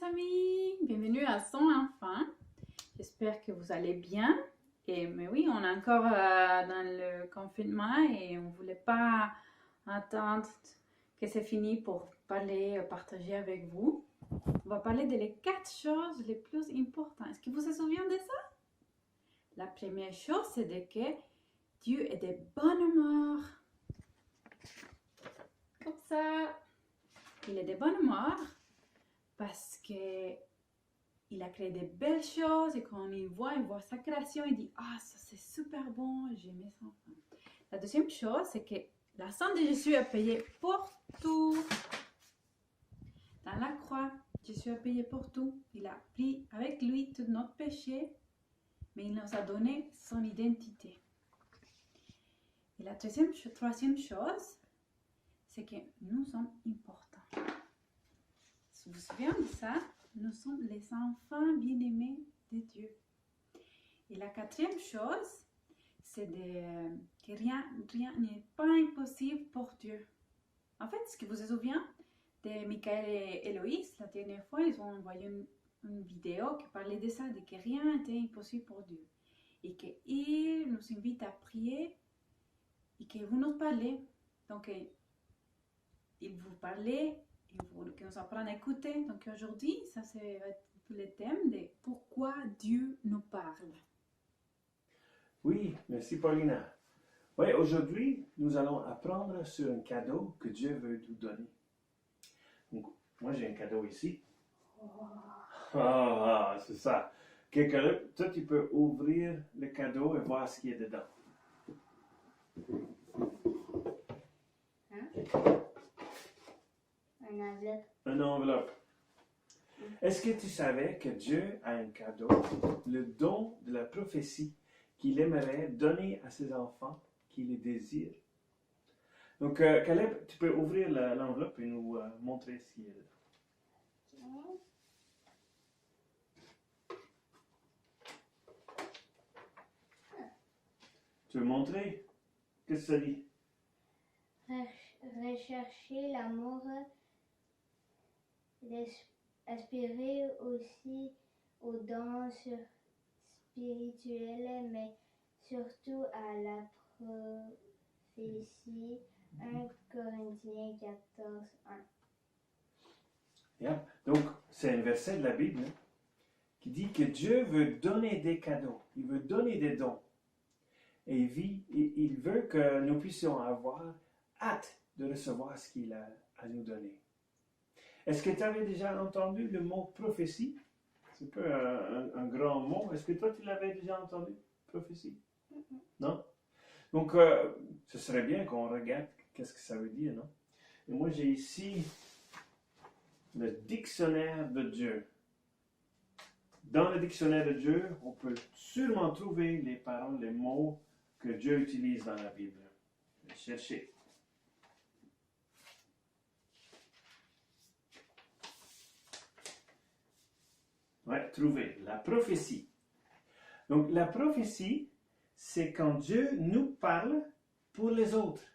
les amis, bienvenue à Son Enfant. J'espère que vous allez bien. Mais oui, on est encore dans le confinement et on ne voulait pas attendre que c'est fini pour partager avec vous. On va parler des 4 choses les plus importantes. Est-ce que vous vous souvenez de ça? La première chose, c'est que Dieu est de bonne humeur. Comme ça, il est de bonne humeur parce que il a créé de belles choses et quand il voit sa création, il dit « Ah, ça c'est super bon, j'aime mes enfants. » La deuxième chose, c'est que la sang de Jésus a payé pour tout. Dans la croix, Jésus a payé pour tout. Il a pris avec lui tout notre péché, mais il nous a donné son identité. Et la troisième chose, c'est que nous sommes importants. Si vous vous souvenez de ça, nous sommes les enfants bien-aimés de Dieu. Et la quatrième chose, c'est que rien n'est pas impossible pour Dieu. En fait, ce que vous vous souvenez de Michael et Héloïse, la dernière fois, ils ont envoyé une vidéo qui parlait de ça, de que rien n'était impossible pour Dieu. Et qu'il nous invite à prier et que vous nous parlez. Donc, il vous parlait, que nous apprenons à écouter. Donc aujourd'hui, ça c'est le thème de pourquoi Dieu nous parle. Oui, merci Paulina. Oui, aujourd'hui, nous allons apprendre sur un cadeau que Dieu veut nous donner. Donc, moi j'ai un cadeau ici. Ah, c'est ça. Toi, tu peux ouvrir le cadeau et voir ce qu'il y a dedans. Une enveloppe. Est-ce que tu savais que Dieu a un cadeau, le don de la prophétie qu'il aimerait donner à ses enfants qui le désirent? Donc, Caleb, tu peux ouvrir l'enveloppe et nous montrer ce qu'il y a dedans. Tu veux montrer? Qu'est-ce que ça dit? Rechercher l'amour, aspirer aussi aux dons spirituels, mais surtout à la prophétie. 1 Corinthiens 14, 1. Yeah. Donc, c'est un verset de la Bible qui dit que Dieu veut donner des cadeaux, il veut donner des dons. Et il veut que nous puissions avoir hâte de recevoir ce qu'il a à nous donner. Est-ce que tu avais déjà entendu le mot prophétie? C'est un peu un grand mot. Est-ce que toi, tu l'avais déjà entendu, prophétie? Non? Donc, ce serait bien qu'on regarde qu'est-ce que ça veut dire, non? Et moi, j'ai ici le dictionnaire de Dieu. Dans le dictionnaire de Dieu, on peut sûrement trouver les paroles, les mots que Dieu utilise dans la Bible. Je vais chercher. Ouais, trouver. La prophétie. Donc, la prophétie, c'est quand Dieu nous parle pour les autres.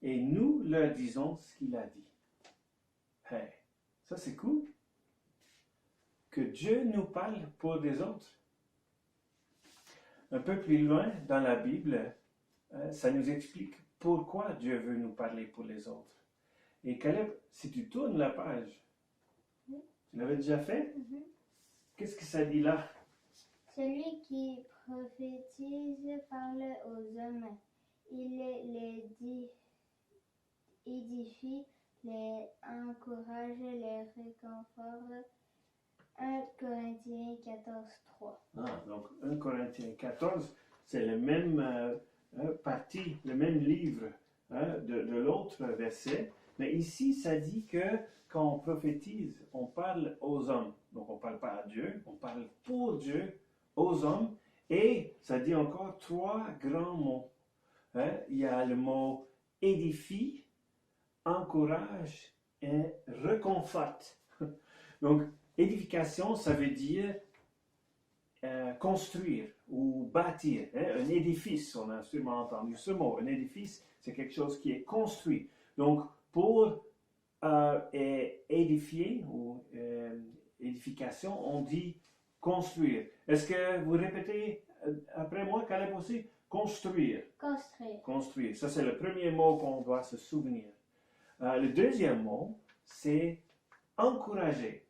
Et nous leur disons ce qu'il a dit. Hey, ça c'est cool. Que Dieu nous parle pour les autres. Un peu plus loin dans la Bible, ça nous explique pourquoi Dieu veut nous parler pour les autres. Et Caleb, si tu tournes la page, tu l'avais déjà fait? Qu'est-ce que ça dit là? Celui qui prophétise parle aux hommes. Il les édifie, les encourage, les réconforte. 1 Corinthiens 14, 3. Ah, donc 1 Corinthiens 14, c'est la même partie, le même livre de l'autre verset. Mais ici, ça dit que quand on prophétise, on parle aux hommes. Donc on ne parle pas à Dieu, on parle pour Dieu, aux hommes. Et ça dit encore 3 grands mots. Il y a le mot édifie, encourage et réconforte. Donc, édification, ça veut dire construire ou bâtir. Un édifice, on a sûrement entendu ce mot. Un édifice, c'est quelque chose qui est construit. Donc, pour édifier ou éducation, on dit construire. Est-ce que vous répétez après moi, Caleb aussi? Construire. Construire. Construire. Ça, c'est le premier mot qu'on doit se souvenir. Le deuxième mot, c'est encourager.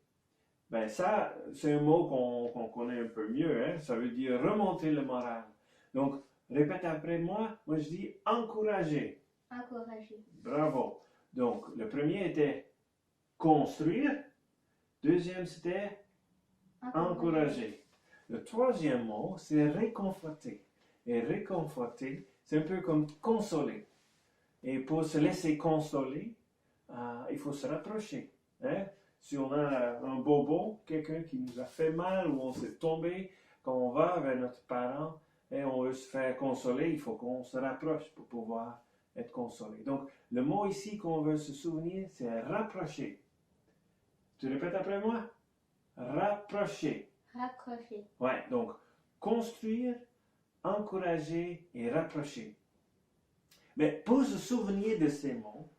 Ben ça, c'est un mot qu'on connaît un peu mieux. Hein? Ça veut dire remonter le moral. Donc, répète après moi. Moi, je dis encourager. Encourager. Bravo. Donc, le premier était construire. Deuxième, c'était encourager. Le troisième mot, c'est réconforter. Et réconforter, c'est un peu comme consoler. Et pour se laisser consoler, il faut se rapprocher. Hein? Si on a un bobo, quelqu'un qui nous a fait mal ou on s'est tombé, quand on va vers notre parent et on veut se faire consoler, il faut qu'on se rapproche pour pouvoir être consolé. Donc, le mot ici qu'on veut se souvenir, c'est rapprocher. Tu répètes après moi? Rapprocher. Raccrocher. Ouais, donc construire, encourager et rapprocher. Mais pour se souvenir de ces mots,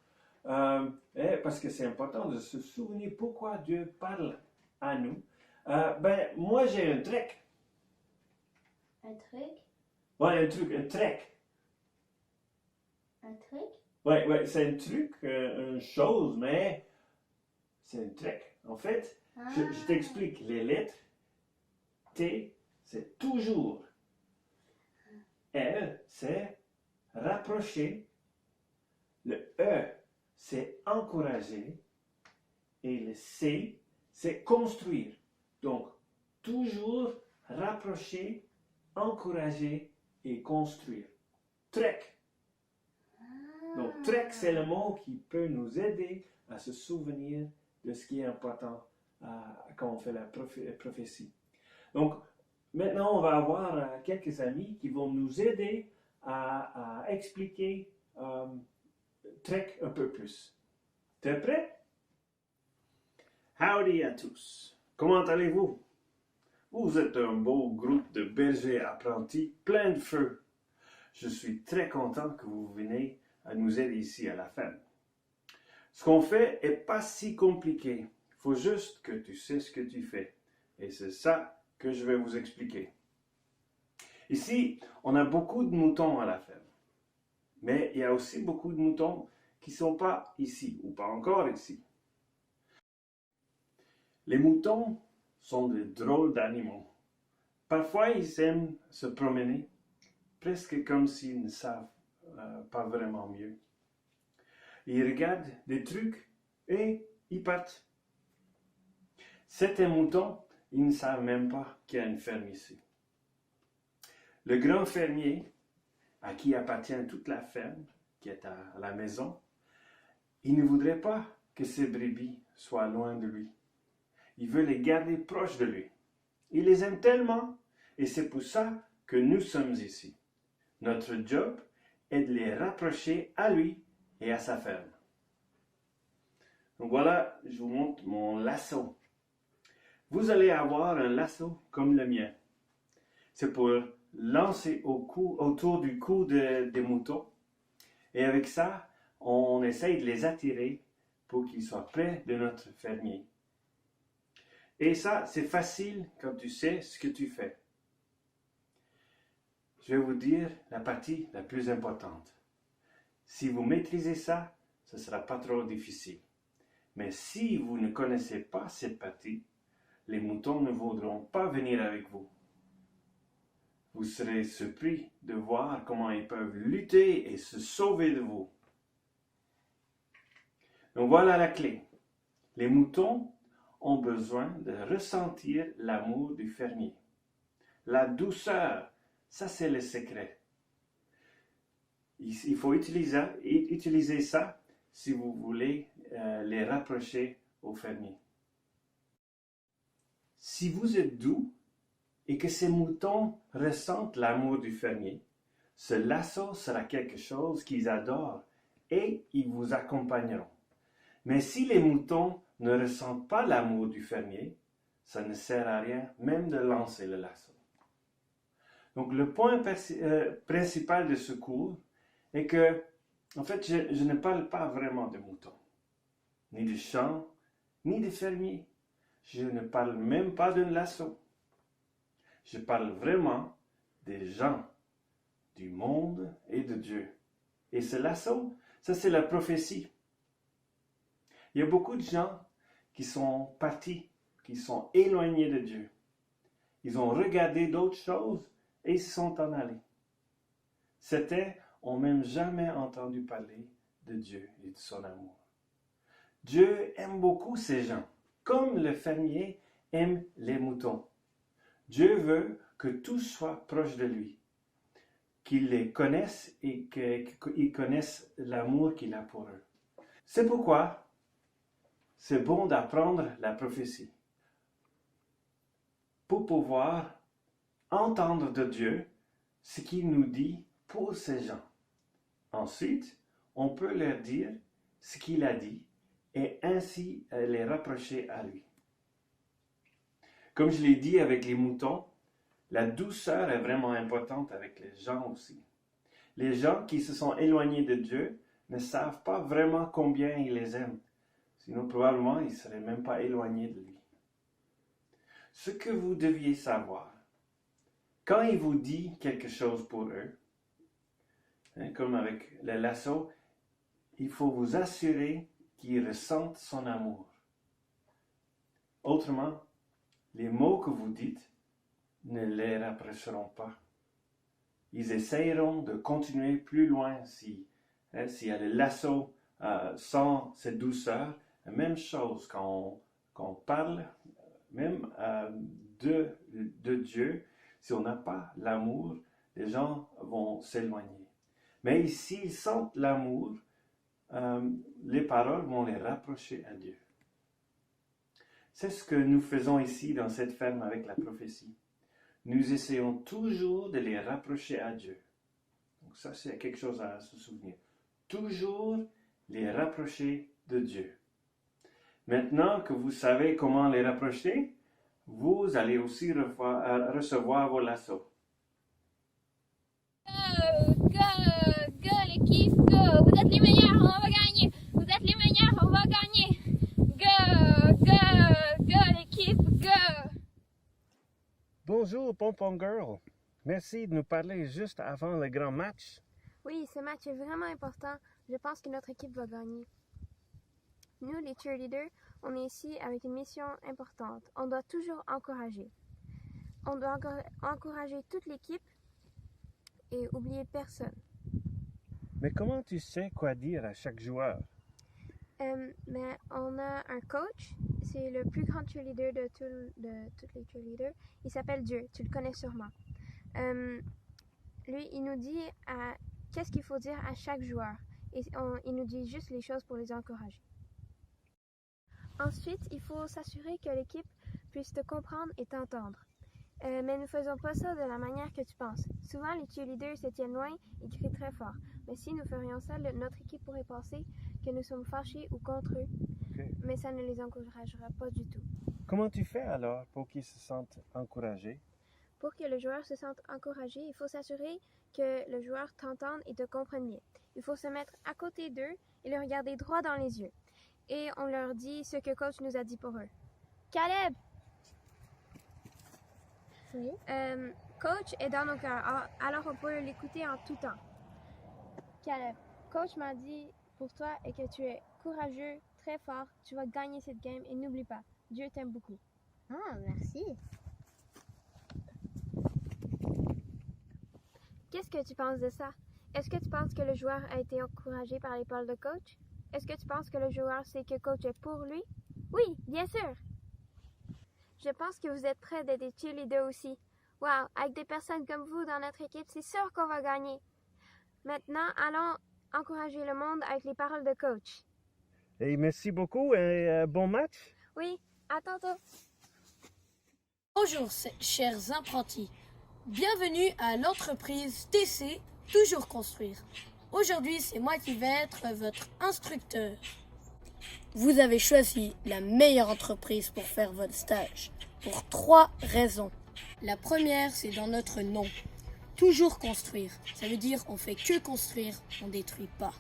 parce que c'est important de se souvenir pourquoi Dieu parle à nous, moi j'ai un truc. Un truc. Ouais, un truc, un trek. Un truc. Ouais, c'est un truc, une chose, mais c'est un trek. En fait, je t'explique, les lettres T, c'est toujours. L, c'est rapprocher. Le E, c'est encourager. Et le C, c'est construire. Donc, toujours rapprocher, encourager et construire. Trek. Donc, trek, c'est le mot qui peut nous aider à se souvenir de ce qui est important quand on fait la prophétie. Donc, maintenant, on va avoir quelques amis qui vont nous aider à expliquer trek un peu plus. T'es prêt? Howdy à tous. Comment allez-vous? Vous êtes un beau groupe de bergers apprentis plein de feu. Je suis très content que vous venez à nous aider ici à la ferme. Ce qu'on fait n'est pas si compliqué. Il faut juste que tu sais ce que tu fais. Et c'est ça que je vais vous expliquer. Ici, on a beaucoup de moutons à la ferme. Mais il y a aussi beaucoup de moutons qui ne sont pas ici ou pas encore ici. Les moutons sont des drôles d'animaux. Parfois, ils aiment se promener, presque comme s'ils ne savent pas vraiment mieux. Ils regardent des trucs et ils partent. Certains moutons, ils ne savent même pas qu'il y a une ferme ici. Le grand fermier, à qui appartient toute la ferme, qui est à la maison, il ne voudrait pas que ses brebis soient loin de lui. Il veut les garder proches de lui. Il les aime tellement, et c'est pour ça que nous sommes ici. Notre job est de les rapprocher à lui et à sa ferme. Donc voilà, je vous montre mon lasso. Vous allez avoir un lasso comme le mien. C'est pour lancer autour du cou des moutons. Et avec ça, on essaye de les attirer pour qu'ils soient près de notre fermier. Et ça, c'est facile quand tu sais ce que tu fais. Je vais vous dire la partie la plus importante. Si vous maîtrisez ça, ce ne sera pas trop difficile. Mais si vous ne connaissez pas cette partie, les moutons ne voudront pas venir avec vous. Vous serez surpris de voir comment ils peuvent lutter et se sauver de vous. Donc voilà la clé. Les moutons ont besoin de ressentir l'amour du fermier. La douceur, ça c'est le secret. Il faut utiliser ça si vous voulez les rapprocher au fermier. Si vous êtes doux et que ces moutons ressentent l'amour du fermier, ce lasso sera quelque chose qu'ils adorent et ils vous accompagneront. Mais si les moutons ne ressentent pas l'amour du fermier, ça ne sert à rien même de lancer le lasso. Donc le point principal de ce cours est que, en fait, je ne parle pas vraiment de moutons, ni de champs, ni de fermiers. Je ne parle même pas d'un lasso. Je parle vraiment des gens, du monde et de Dieu. Et ce lasso, ça c'est la prophétie. Il y a beaucoup de gens qui sont partis, qui sont éloignés de Dieu. Ils ont regardé d'autres choses et ils se sont en allés. Certains n'ont même jamais entendu parler de Dieu et de son amour. Dieu aime beaucoup ces gens, comme le fermier aime les moutons. Dieu veut que tous soient proches de lui, qu'ils les connaissent et qu'ils connaissent l'amour qu'il a pour eux. C'est pourquoi c'est bon d'apprendre la prophétie pour pouvoir entendre de Dieu ce qu'il nous dit pour ces gens. Ensuite, on peut leur dire ce qu'il a dit et ainsi les rapprocher à lui. Comme je l'ai dit avec les moutons, la douceur est vraiment importante avec les gens aussi. Les gens qui se sont éloignés de Dieu ne savent pas vraiment combien il les aime. Sinon, probablement, ils ne seraient même pas éloignés de lui. Ce que vous deviez savoir, quand il vous dit quelque chose pour eux, comme avec le lasso, il faut vous assurer qu'ils ressentent son amour. Autrement, les mots que vous dites ne les rapprocheront pas. Ils essayeront de continuer plus loin s'il y a le lasso sans cette douceur. La même chose quand on parle même de Dieu, si on n'a pas l'amour, les gens vont s'éloigner. Mais s'ils sentent l'amour, les paroles vont les rapprocher à Dieu. C'est ce que nous faisons ici dans cette ferme avec la prophétie. Nous essayons toujours de les rapprocher à Dieu. Donc ça, c'est quelque chose à se souvenir. Toujours les rapprocher de Dieu. Maintenant que vous savez comment les rapprocher, vous allez aussi recevoir vos lassos. Go l'équipe, go! Vous êtes les meilleurs, on va gagner! Vous êtes les meilleurs, on va gagner! Go l'équipe, go! Bonjour, Pompon Girl. Merci de nous parler juste avant le grand match. Oui, ce match est vraiment important. Je pense que notre équipe va gagner. Nous, les cheerleaders, on est ici avec une mission importante. On doit toujours encourager. On doit encourager toute l'équipe et oublier personne. Mais comment tu sais quoi dire à chaque joueur? Mais on a un coach, c'est le plus grand cheerleader de tous les cheerleaders. Il s'appelle Dieu, tu le connais sûrement. Lui, il nous dit qu'est-ce qu'il faut dire à chaque joueur. Et il nous dit juste les choses pour les encourager. Ensuite, il faut s'assurer que l'équipe puisse te comprendre et t'entendre. Mais ne faisons pas ça de la manière que tu penses. Souvent, les cheerleaders se tiennent loin et crient très fort. Mais si nous ferions ça, notre équipe pourrait penser que nous sommes fâchés ou contre eux. Okay. Mais ça ne les encouragera pas du tout. Comment tu fais alors pour qu'ils se sentent encouragés? Pour que le joueur se sente encouragé, il faut s'assurer que le joueur t'entende et te comprenne bien. Il faut se mettre à côté d'eux et les regarder droit dans les yeux. Et on leur dit ce que coach nous a dit pour eux. Caleb! Oui. Coach est dans nos cœurs, alors on peut l'écouter en tout temps. Caleb, coach m'a dit pour toi et que tu es courageux, très fort, tu vas gagner cette game et n'oublie pas, Dieu t'aime beaucoup. Ah, merci. Qu'est-ce que tu penses de ça? Est-ce que tu penses que le joueur a été encouragé par les paroles de coach? Est-ce que tu penses que le joueur sait que coach est pour lui? Oui, bien sûr! Je pense que vous êtes prêts d'être des cheerleaders aussi. Wow, avec des personnes comme vous dans notre équipe, c'est sûr qu'on va gagner. Maintenant, allons encourager le monde avec les paroles de coach. Et merci beaucoup et bon match. Oui, à tantôt. Bonjour chers apprentis, bienvenue à l'entreprise TC Toujours Construire. Aujourd'hui c'est moi qui vais être votre instructeur. Vous avez choisi la meilleure entreprise pour faire votre stage, pour 3 raisons. La première c'est dans notre nom, Toujours Construire. Ça veut dire on fait que construire, on détruit pas.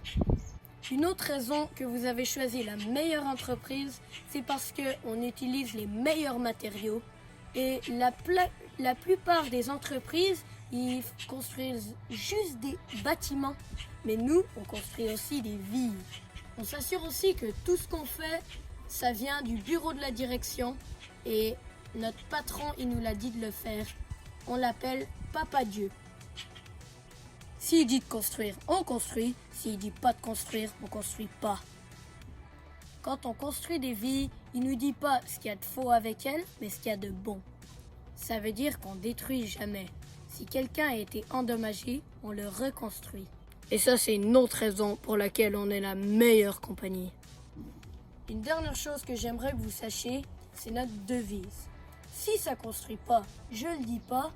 Une autre raison que vous avez choisi la meilleure entreprise, c'est parce qu'on utilise les meilleurs matériaux. Et la plupart des entreprises, ils construisent juste des bâtiments. Mais nous, on construit aussi des vies. On s'assure aussi que tout ce qu'on fait, ça vient du bureau de la direction. Et notre patron, il nous l'a dit de le faire. On l'appelle Papa Dieu. S'il dit de construire, on construit. S'il dit pas de construire, on construit pas. Quand on construit des vies, il nous dit pas ce qu'il y a de faux avec elles, mais ce qu'il y a de bon. Ça veut dire qu'on détruit jamais. Si quelqu'un a été endommagé, on le reconstruit. Et ça, c'est une autre raison pour laquelle on est la meilleure compagnie. Une dernière chose que j'aimerais que vous sachiez, c'est notre devise. Si ça construit pas, je le dis pas,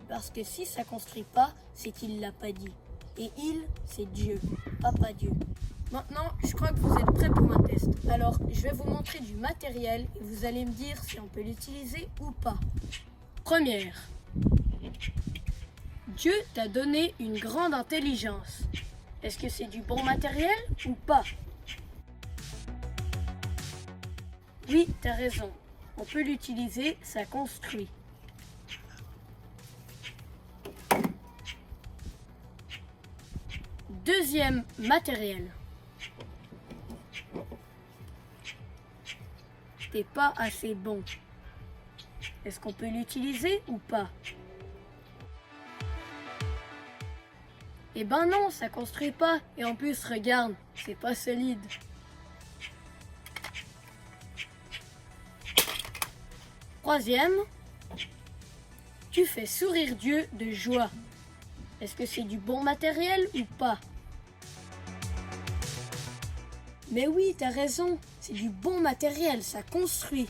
parce que si ça construit pas, c'est qu'il l'a pas dit. Et il, c'est Dieu, Papa Dieu. Maintenant, je crois que vous êtes prêts pour un test. Alors, je vais vous montrer du matériel et vous allez me dire si on peut l'utiliser ou pas. Première. Dieu t'a donné une grande intelligence. Est-ce que c'est du bon matériel ou pas? Oui, t'as raison. On peut l'utiliser, ça construit. Deuxième matériel. T'es pas assez bon. Est-ce qu'on peut l'utiliser ou pas? Eh ben non, ça construit pas. Et en plus, regarde, c'est pas solide. Troisième, tu fais sourire Dieu de joie. Est-ce que c'est du bon matériel ou pas? Mais oui, t'as raison, c'est du bon matériel, ça construit.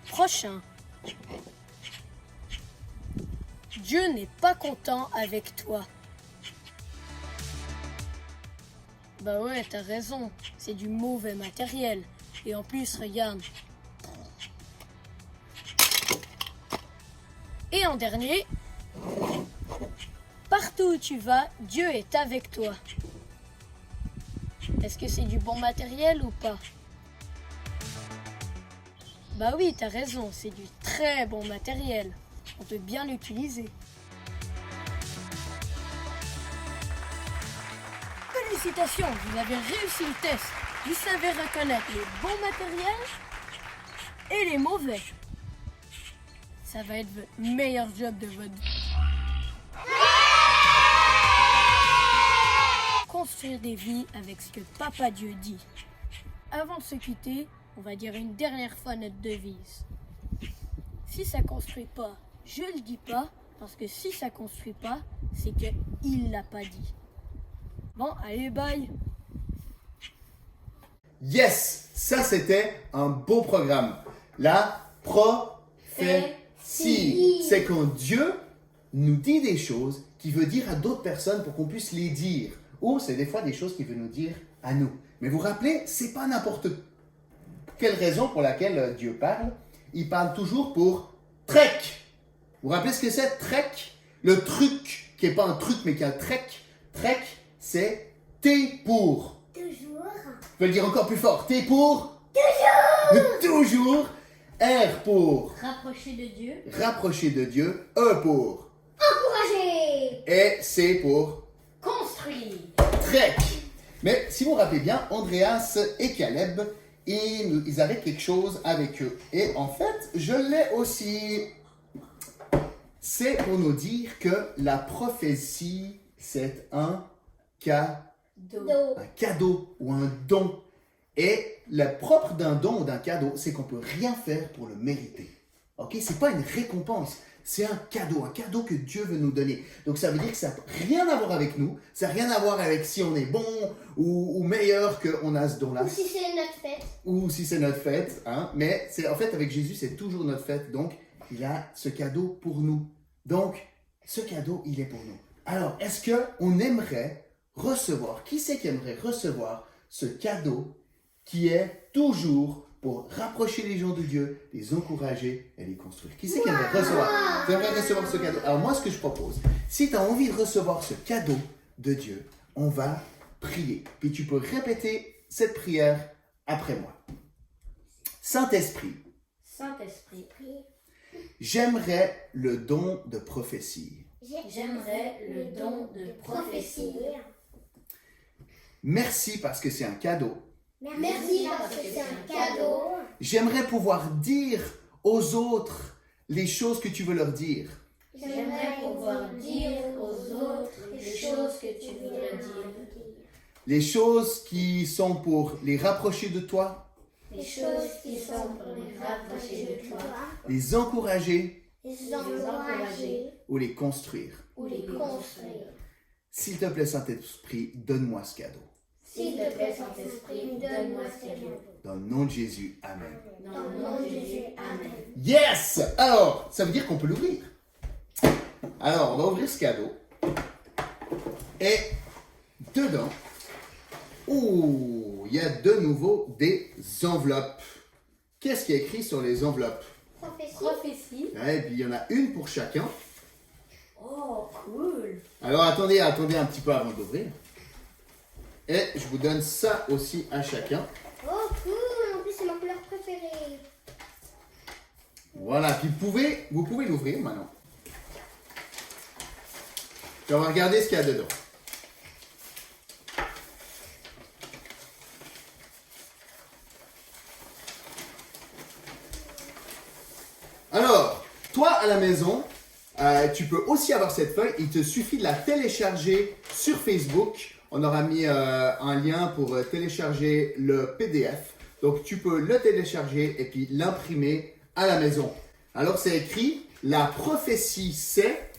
Prochain. Dieu n'est pas content avec toi. Bah ouais, t'as raison, c'est du mauvais matériel. Et en plus, regarde. Et en dernier, partout où tu vas, Dieu est avec toi. Est-ce que c'est du bon matériel ou pas? Bah oui, t'as raison, c'est du très bon matériel. On peut bien l'utiliser. Félicitations, vous avez réussi le test. Vous savez reconnaître les bons matériels et les mauvais. Ça va être votre meilleur job de votre vie. Construire des vies avec ce que Papa Dieu dit. Avant de se quitter, on va dire une dernière fois notre devise. Si ça construit pas, je le dis pas, parce que si ça construit pas, c'est qu'il l'a pas dit. Bon, allez, bye. Yes! Ça, c'était un beau programme. La prophétie. C'est quand Dieu nous dit des choses qu'il veut dire à d'autres personnes pour qu'on puisse les dire. Ou c'est des fois des choses qu'il veut nous dire à nous. Mais vous vous rappelez, c'est pas n'importe quelle raison pour laquelle Dieu parle. Il parle toujours pour trek. Vous vous rappelez ce que c'est, trek? Le truc, qui n'est pas un truc, mais qui est un trek. Trek, c'est T pour. Toujours. Je peux le dire encore plus fort. T pour. Toujours. Toujours. R pour. Rapprocher de Dieu. Rapprocher de Dieu. E pour. Encourager. Et C pour. Construire. Trek. Mais si vous vous rappelez bien, Andreas et Caleb, ils avaient quelque chose avec eux. Et en fait, je l'ai aussi. C'est pour nous dire que la prophétie, c'est un cadeau ou un don. Et le propre d'un don ou d'un cadeau, c'est qu'on peut rien faire pour le mériter. Ok, c'est pas une récompense, c'est un cadeau que Dieu veut nous donner. Donc ça veut dire que ça n'a rien à voir avec nous, ça n'a rien à voir avec si on est bon ou meilleur qu'on a ce don-là. Ou si c'est notre fête. Ou si c'est notre fête, hein. Mais c'est en fait avec Jésus, c'est toujours notre fête. Donc il a ce cadeau pour nous. Donc ce cadeau, il est pour nous. Alors, est-ce qu'on aimerait recevoir, qui c'est qui aimerait recevoir ce cadeau qui est toujours pour rapprocher les gens de Dieu, les encourager et les construire? Qui c'est qui aimerait recevoir? Tu aimerais recevoir ce cadeau? Alors moi, ce que je propose, si tu as envie de recevoir ce cadeau de Dieu, on va prier. Puis tu peux répéter cette prière après moi. Saint-Esprit, Saint-Esprit, j'aimerais le don de prophétie. j'aimerais le don de prophétie. Merci parce que c'est un cadeau. Merci parce que c'est un cadeau. J'aimerais pouvoir dire aux autres les choses que tu veux leur dire. J'aimerais pouvoir dire aux autres les choses que tu voudrais dire. Les choses qui sont pour les rapprocher de toi, Les choses qui sont pour les rapprocher de toi. les encourager Les encourager ou les construire. ou les construire. S'il te plaît, Saint-Esprit, donne-moi ce cadeau. S'il te plaît, Saint-Esprit, donne-moi ce cadeau. Dans le nom de Jésus, Amen. Dans le nom de Jésus, Amen. Yes! Alors, ça veut dire qu'on peut l'ouvrir. Alors, on va ouvrir ce cadeau. Et dedans, il y a de nouveau des enveloppes. Qu'est-ce qui est écrit sur les enveloppes? Prophétie. Ouais, et puis il y en a une pour chacun. Oh, cool. Alors attendez un petit peu avant d'ouvrir. Et je vous donne ça aussi à chacun. Oh, cool! En plus, c'est ma couleur préférée. Voilà, puis vous pouvez l'ouvrir maintenant. Puis on va regarder ce qu'il y a dedans. Alors, toi à la maison, tu peux aussi avoir cette feuille. Il te suffit de la télécharger sur Facebook. On aura mis un lien pour télécharger le PDF. Donc, tu peux le télécharger et puis l'imprimer à la maison. Alors, c'est écrit, la prophétie c'est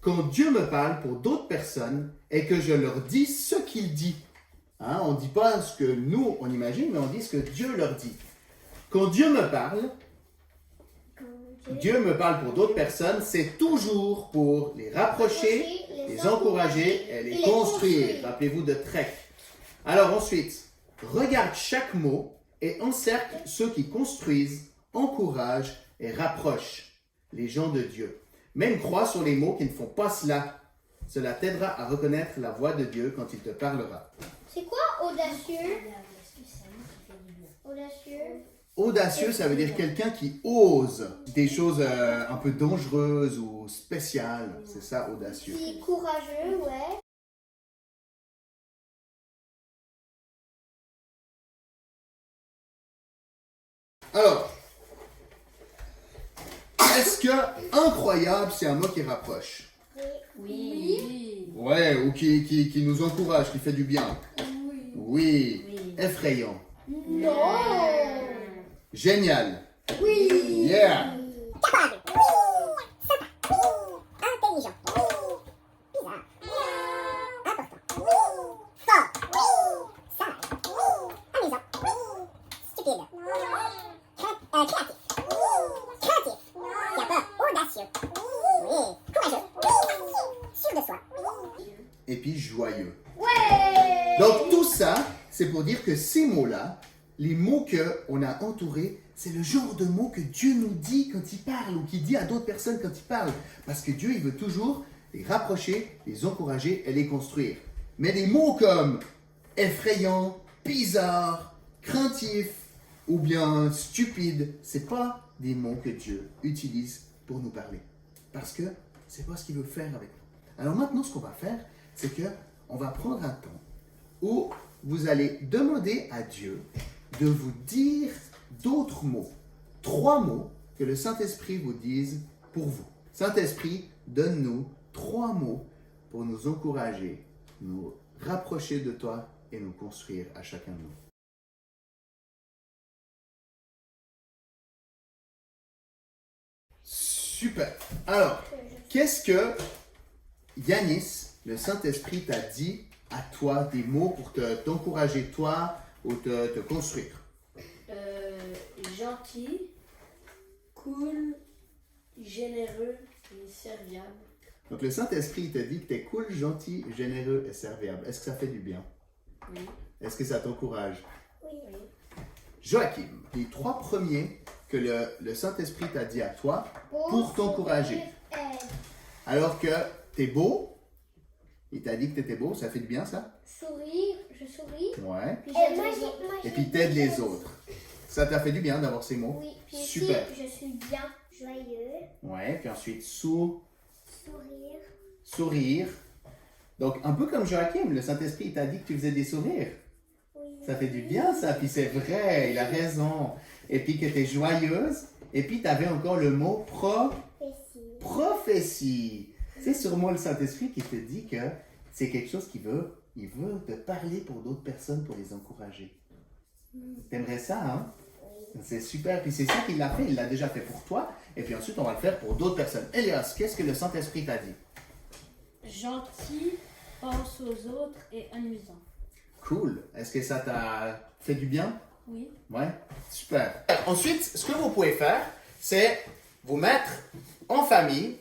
quand Dieu me parle pour d'autres personnes et que je leur dis ce qu'il dit. Hein, on ne dit pas ce que nous, on imagine, mais on dit ce que Dieu leur dit. Quand Dieu me parle pour d'autres personnes, c'est toujours pour les rapprocher, les encourager et les construire. Rappelez-vous de Trek. Alors ensuite, regarde chaque mot et encercle ceux qui construisent, encouragent et rapprochent les gens de Dieu. Même crois sur les mots qui ne font pas cela. Cela t'aidera à reconnaître la voix de Dieu quand il te parlera. C'est quoi audacieux? Audacieux? Audacieux, ça veut dire quelqu'un qui ose des choses un peu dangereuses ou spéciales. C'est ça, audacieux. Puis courageux, ouais. Alors, est-ce que incroyable, c'est un mot qui rapproche? Oui. Ouais, ou qui nous encourage, qui fait du bien? Oui. Effrayant. Non! Génial. Oui! Yeah. Capable! Oui! Sympa! Oui! Intelligent! Oui! Bizarre! Important! Oui! Fort! Oui! Sage! Oui! Amusant! Oui! Stupide! Créatif! Oui! Créatif! Qui a peur! Audacieux! Oui! Courageux! Oui! Sûr de soi! Et puis joyeux. Ouais! Donc tout ça, c'est pour dire que ces mots-là, les mots qu'on a entourés, c'est le genre de mots que Dieu nous dit quand il parle ou qu'il dit à d'autres personnes quand il parle. Parce que Dieu, il veut toujours les rapprocher, les encourager et les construire. Mais des mots comme effrayant, bizarre, craintif ou bien stupide, c'est pas des mots que Dieu utilise pour nous parler. Parce que c'est pas ce qu'il veut faire avec nous. Alors maintenant, ce qu'on va faire, c'est que on va prendre un temps où vous allez demander à Dieu de vous dire d'autres mots, 3 mots que le Saint-Esprit vous dise pour vous. Saint-Esprit, donne-nous 3 mots pour nous encourager, nous rapprocher de toi et nous construire à chacun de nous. Super. Alors, qu'est-ce que Yanis, le Saint-Esprit, t'a dit à toi, des mots pour t'encourager toi ou te construire? Gentil, cool, généreux et serviable. Donc le Saint-Esprit t'a dit que tu es cool, gentil, généreux et serviable. Est-ce que ça fait du bien? Oui. Est-ce que ça t'encourage? Oui. Joachim, les 3 premiers que le Saint-Esprit t'a dit à toi pour t'encourager. Alors que tu es beau, Il t'a dit que tu étais beau, ça fait du bien ça? Sourire, je souris. Ouais. Puis j'aide les autres. Et puis t'aides les autres. Ça t'a fait du bien d'avoir ces mots? Oui, puis Super. aussi, je suis bien joyeux. Ouais, puis ensuite Sourire. sourire. Donc un peu comme Joachim, le Saint-Esprit t'a dit que tu faisais des sourires. Oui. Ça fait du bien ça, puis c'est vrai, il a raison. Et puis que tu es joyeuse, et puis tu avais encore le mot prophétie. C'est sûrement le Saint-Esprit qui te dit que c'est quelque chose il veut te parler pour d'autres personnes, pour les encourager. T'aimerais ça, hein? C'est super, puis c'est ça qu'il l'a fait, il l'a déjà fait pour toi, et puis ensuite on va le faire pour d'autres personnes. Elias, qu'est-ce que le Saint-Esprit t'a dit? Gentil, pense aux autres et amusant. Cool. Est-ce que ça t'a fait du bien? Oui. Ouais, super. Ensuite, ce que vous pouvez faire, c'est vous mettre en famille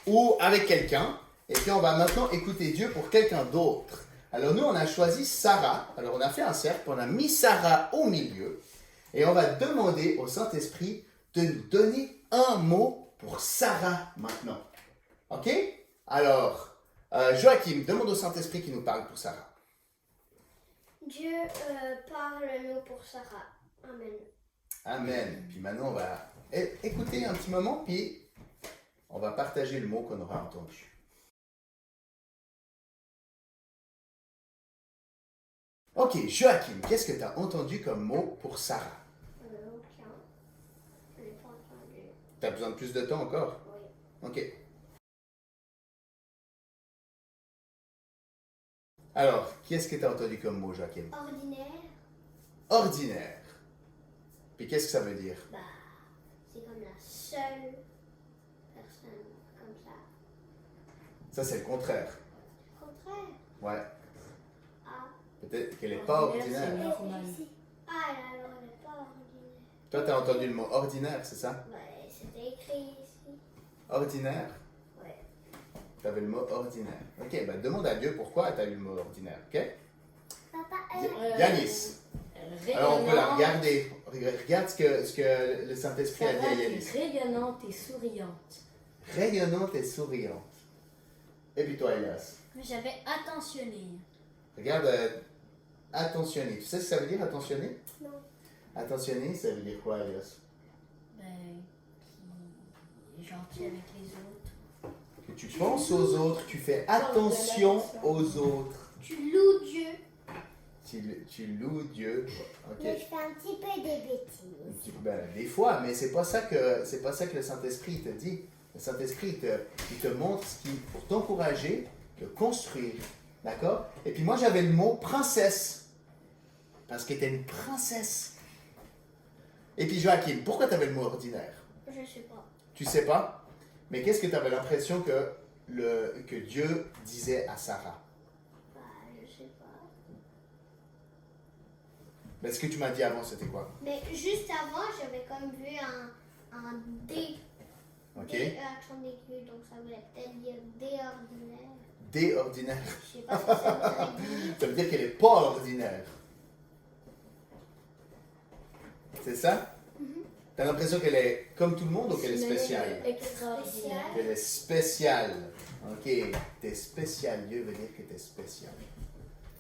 ou avec quelqu'un, et puis on va maintenant écouter Dieu pour quelqu'un d'autre. Alors nous, on a choisi Sarah. Alors on a fait un cercle, on a mis Sarah au milieu, et on va demander au Saint-Esprit de nous donner un mot pour Sarah maintenant. Ok? Alors, Joachim, demande au Saint-Esprit qui nous parle pour Sarah. Dieu parle-nous pour Sarah. Amen. Amen. Puis maintenant, on va écouter un petit moment, puis on va partager le mot qu'on aura entendu. Ok, Joachim, qu'est-ce que tu as entendu comme mot pour Sarah? Aucun. Je n'ai pas entendu. Tu as besoin de plus de temps encore? Oui. Ok. Alors, qu'est-ce que tu as entendu comme mot, Joachim? Ordinaire. Ordinaire. Puis qu'est-ce que ça veut dire? Bah, c'est comme la seule personne comme ça. Ça, c'est le contraire. Au contraire. Ouais. Ah. Peut-être qu'elle n'est pas ordinaire. C'est normal. Ah, alors elle n'est pas ordinaire. Toi, tu as entendu le mot ordinaire, c'est ça? Ouais, c'était écrit ici. Ordinaire? Ouais. Tu avais le mot ordinaire. Ok, bah demande à Dieu pourquoi tu as eu le mot ordinaire, ok? Papa, Yanis. Alors on peut la regarder. Regarde ce que le Saint-Esprit a dit à Sarah, Yanis. t'es rayonnante et souriante. Rayonnante et souriante. Et puis toi, Elias. J'avais attentionné. Regarde, attentionné. Tu sais ce que ça veut dire, attentionné? Non. Attentionné, ça veut dire quoi, Elias? Ben, qui est gentil avec les autres. Que tu penses aux autres, tu fais attention aux autres. tu loues Dieu. Tu loues Dieu. Ok. Mais je fais un petit peu des bêtises. Ben, des fois, mais c'est pas ça que le Saint-Esprit te dit. Le Saint-Esprit il te montre ce qui pour t'encourager, te construire. D'accord? Et puis moi, j'avais le mot princesse. Parce que tu es une princesse. Et puis Joachim, pourquoi tu avais le mot ordinaire? Je sais pas. Tu sais pas? Mais qu'est-ce que tu avais l'impression que Dieu disait à Sarah? Bah, je sais pas. Ben, ce que tu m'as dit avant, c'était quoi? Mais juste avant, j'avais comme vu un D. Ok? D accent aigu, donc ça voulait peut-être dire D ordinaire. D ordinaire. Je sais pas ce que ça voudrait dire. Ça veut dire qu'elle n'est pas ordinaire. C'est ça? T'as l'impression qu'elle est comme tout le monde ou qu'elle est spéciale? Extraordinaire. Qu'elle est spéciale. Ok, t'es spécial. Dieu veut dire que t'es spécial.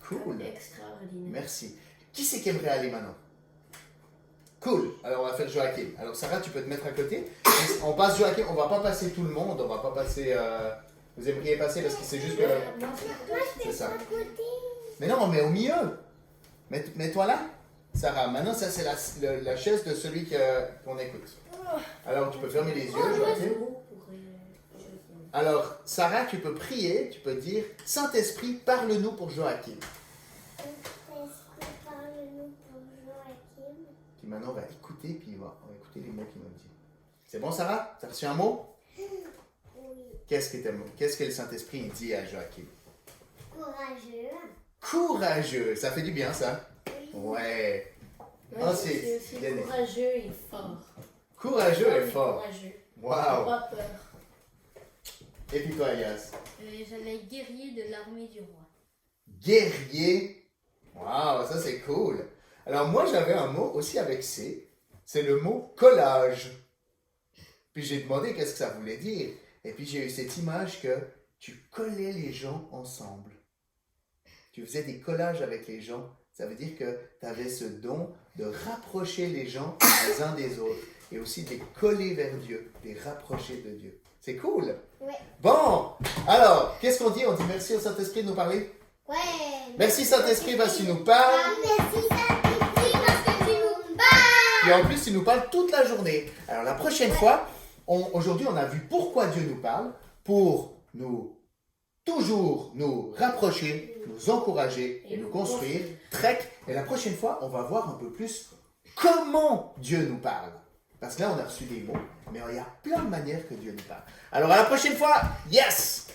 Cool. Extraordinaire. Merci. Qui c'est qui aimerait aller maintenant? Cool. Alors on va faire Joachim. Alors Sarah, tu peux te mettre à côté. On passe Joachim. On va pas passer tout le monde. On va pas passer. Vous aimeriez passer parce que c'est juste que. C'est ça. Mais non, mais au milieu. Mets-toi là. Sarah, maintenant ça c'est la chaise de celui qu'on écoute. Alors tu peux fermer les yeux, Joachim. Alors Sarah, tu peux prier, tu peux dire Saint-Esprit, parle-nous pour Joachim. Saint-Esprit, parle-nous pour Joachim. Puis maintenant on va écouter, puis on va écouter les mots qu'il m'a dit. C'est bon Sarah? T'as reçu un mot? Oui. Qu'est-ce que le Saint-Esprit dit à Joachim? Courageux. Courageux, ça fait du bien ça. Oui. Ouais. Ouais, Oh, c'est aussi bien. courageux et fort. Courageux et fort. Courageux. Waouh. Pas peur. Et puis toi, Elias? J'avais guerrier de l'armée du roi. Guerrier. Waouh, ça c'est cool. Alors moi j'avais un mot aussi avec C. C'est le mot collage. Puis j'ai demandé qu'est-ce que ça voulait dire. Et puis j'ai eu cette image que tu collais les gens ensemble. Tu faisais des collages avec les gens. Ça veut dire que tu avais ce don de rapprocher les gens les uns des autres et aussi de les coller vers Dieu, de les rapprocher de Dieu. C'est cool. Ouais. Bon, alors, qu'est-ce qu'on dit? On dit merci au Saint-Esprit de nous parler? Ouais. Merci Saint-Esprit parce que tu nous parles. Merci Saint-Esprit parce que tu nous parles. Et en plus, tu nous parles toute la journée. Alors la prochaine fois, aujourd'hui, on a vu pourquoi Dieu nous parle, pour toujours nous rapprocher, nous encourager et nous construire. Trek. Et la prochaine fois, on va voir un peu plus comment Dieu nous parle. Parce que là, on a reçu des mots, mais il y a plein de manières que Dieu nous parle. Alors à la prochaine fois, yes!